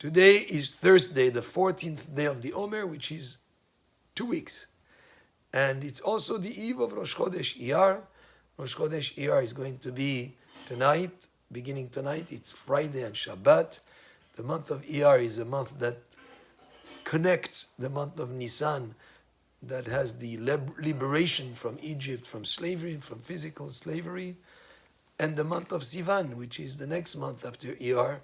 Today is Thursday, the 14th day of the Omer, which is 2 weeks. And it's also the eve of Rosh Chodesh Iyar. Rosh Chodesh Iyar is going to be tonight, beginning tonight. It's Friday and Shabbat. The month of Iyar is a month that connects the month of Nisan, that has the liberation from Egypt, from slavery, from physical slavery, and the month of Sivan, which is the next month after Iyar,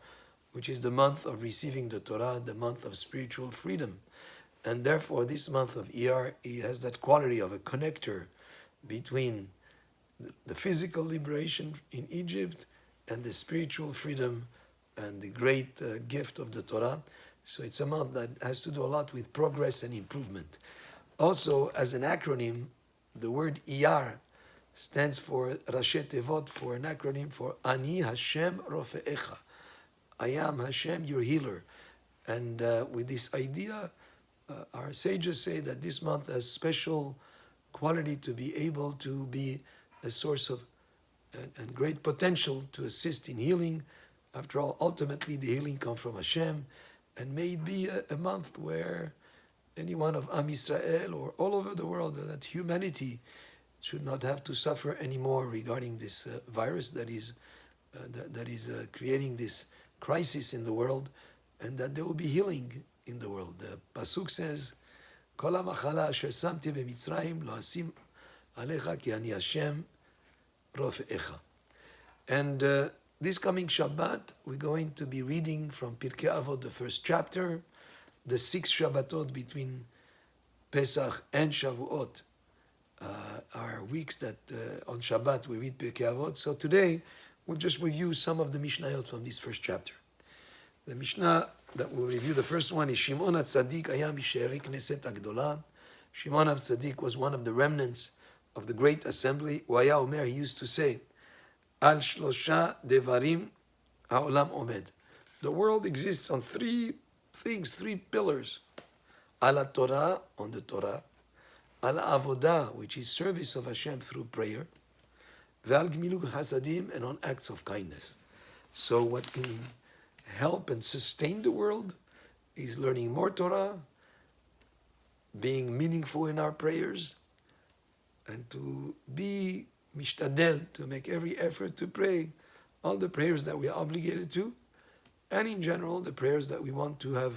which is the month of receiving the Torah, the month of spiritual freedom. And therefore, this month of Iyar has that quality of a connector between the physical liberation in Egypt and the spiritual freedom and the great gift of the Torah. So it's a month that has to do a lot with progress and improvement. Also, as an acronym, the word Iyar stands for Rashi Tevot, for an acronym for Ani Hashem Rofe'echa. I am Hashem, your healer. And with this idea, our sages say that this month has special quality to be able to be a source of and great potential to assist in healing. After all, ultimately the healing comes from Hashem, and may it be a month where anyone of Am Yisrael or all over the world, that humanity should not have to suffer anymore regarding this virus that is creating this crisis in the world, and that there will be healing in the world. The Pasuk says, Kol ha'machala asher samti b'Mitzrayim lo asim alecha ki ani Hashem rofe'echa. And this coming Shabbat, we're going to be reading from Pirkei Avot, the first chapter. The 6 Shabbatot between Pesach and Shavuot are weeks that on Shabbat we read Pirkei Avot. So today we'll just review some of the Mishnayot from this first chapter. The Mishnah that we'll review, the first one is Shimon HaTzadik Aya Mishe'eri Knesset HaGdola. Shimon HaTzadik was one of the remnants of the great assembly. U'aya Omer, he used to say, Al Shlosha Devarim Ha'olam Omed. The world exists on 3 things, 3 pillars. Ala Torah, on the Torah. Ala Avodah, which is service of Hashem through prayer. Ve'al Gmilut Hasadim, and on acts of kindness. So what can help and sustain the world is learning more Torah, being meaningful in our prayers, and to be mishtadel, to make every effort to pray all the prayers that we are obligated to, and in general, the prayers that we want to have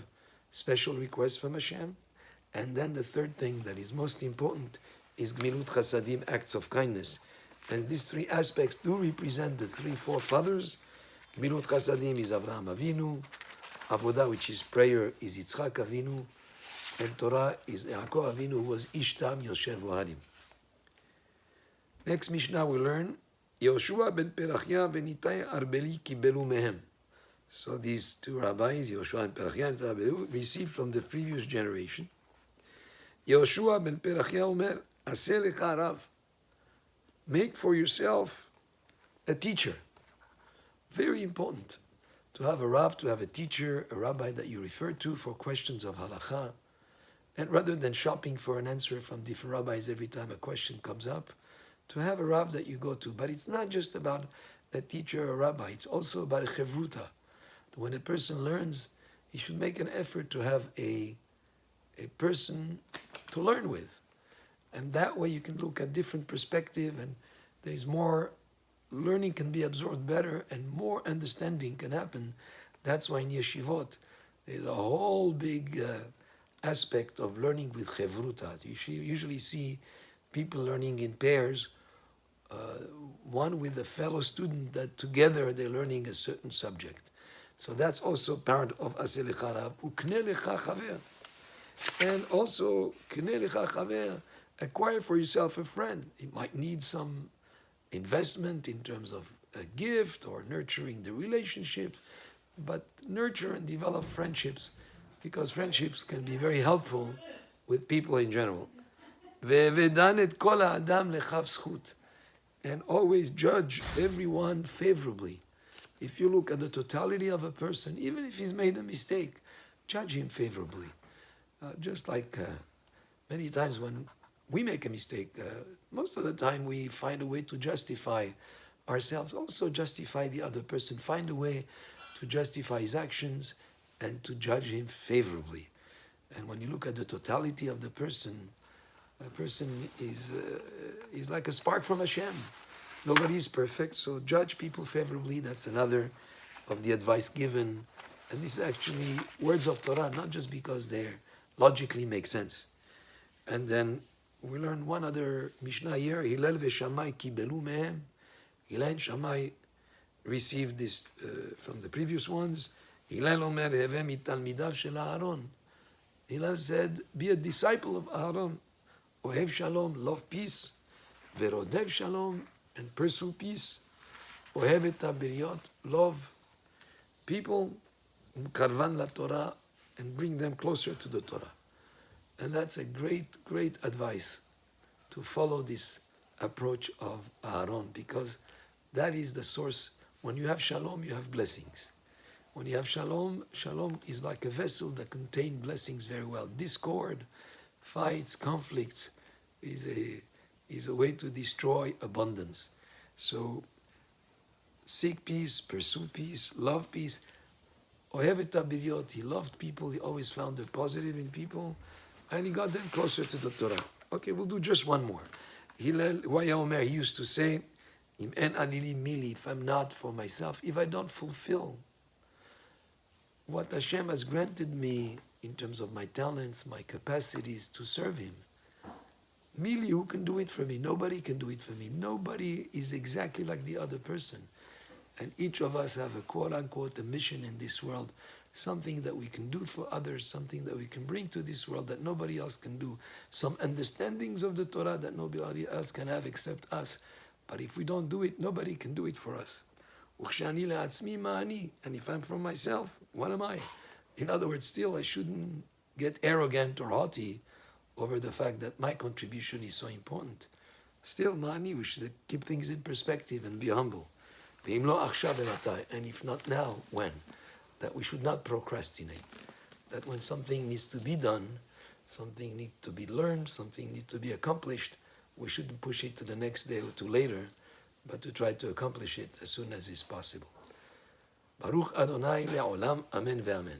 special requests from Hashem. And then the third thing that is most important is Gmilut Chasadim, acts of kindness. And these 3 aspects do represent the 3 forefathers. Gmilut Chasadim is Avraham Avinu, Avodah, which is prayer, is Yitzchak Avinu, and Torah is Yaakov Avinu, who was Ishtam Yoshev Ohadim. Next Mishnah we learn, Yoshua ben Perachia v'Nitai Arbeli kibelu mehem. So these 2 rabbis, Yoshua and Perachia and Arbeli, received from the previous generation. Yoshua ben Perachia Omer, Aseh lecha rav. Make for yourself a teacher. Very important to have a rav, to have a teacher, a rabbi that you refer to for questions of halakha. And rather than shopping for an answer from different rabbis every time a question comes up, to have a rav that you go to. But it's not just about a teacher or a rabbi, it's also about a chevruta. When a person learns, he should make an effort to have a person to learn with. And that way you can look at different perspective, and there's more learning can be absorbed better, and more understanding can happen. That's why in yeshivot, there's a whole big aspect of learning with chevruta. You usually see people learning in pairs, one with a fellow student, that together they're learning a certain subject. So that's also part of Aseh lecha rav, ukne lecha chaver. And also, kne lecha chaver, acquire for yourself a friend. It might need some investment in terms of a gift or nurturing the relationship, but nurture and develop friendships, because friendships can be very helpful with people in general. Ve'edan et kol ha'adam lechav zchut. And always judge everyone favorably. If you look at the totality of a person, even if he's made a mistake, judge him favorably. Just like many times when we make a mistake, most of the time we find a way to justify ourselves, also justify the other person, find a way to justify his actions, and to judge him favorably. And when you look at the totality of the person, a person is like a spark from Hashem. Nobody is perfect, so judge people favorably. That's another of the advice given. And this is actually words of Torah, not just because they logically make sense. And then we learn one other Mishnah here. Hillel veShammai kibelu mehem. Hillel and Shammai received this from the previous ones. Hillel Omer heve mitalmidav shel Aaron. Hillel said, be a disciple of Aaron. Ohev shalom, love peace. Verodev shalom, and pursue peace. Ohev et haberiot, love people. Karvan la Torah, and bring them closer to the Torah. And that's a great, great advice to follow this approach of Aaron, because that is the source. When you have shalom, you have blessings. When you have shalom, shalom is like a vessel that contains blessings very well. Discord, fights, conflicts is a way to destroy abundance. So seek peace, pursue peace, love peace. Ohev et haberiot, he loved people, he always found the positive in people, and he got them closer to the Torah. Okay, we'll do just one more. Hillel, Omer, he used to say, Im en anili mili, if I'm not for myself, if I don't fulfill what Hashem has granted me in terms of my talents, my capacities to serve Him. Mili, who can do it for me? Nobody can do it for me. Nobody is exactly like the other person. And each of us have a quote-unquote a mission in this world, something that we can do for others, something that we can bring to this world that nobody else can do, some understandings of the Torah that nobody else can have except us. But if we don't do it, nobody can do it for us. And if I'm from myself, what am I? In other words, still I shouldn't get arrogant or haughty over the fact that my contribution is so important. Still, ma'ani, we should keep things in perspective and be humble. And if not now, when? That we should not procrastinate. That when something needs to be done, something needs to be learned, something needs to be accomplished, we shouldn't push it to the next day or to later, but to try to accomplish it as soon as is possible. Baruch Adonai le'olam, amen ve'amen.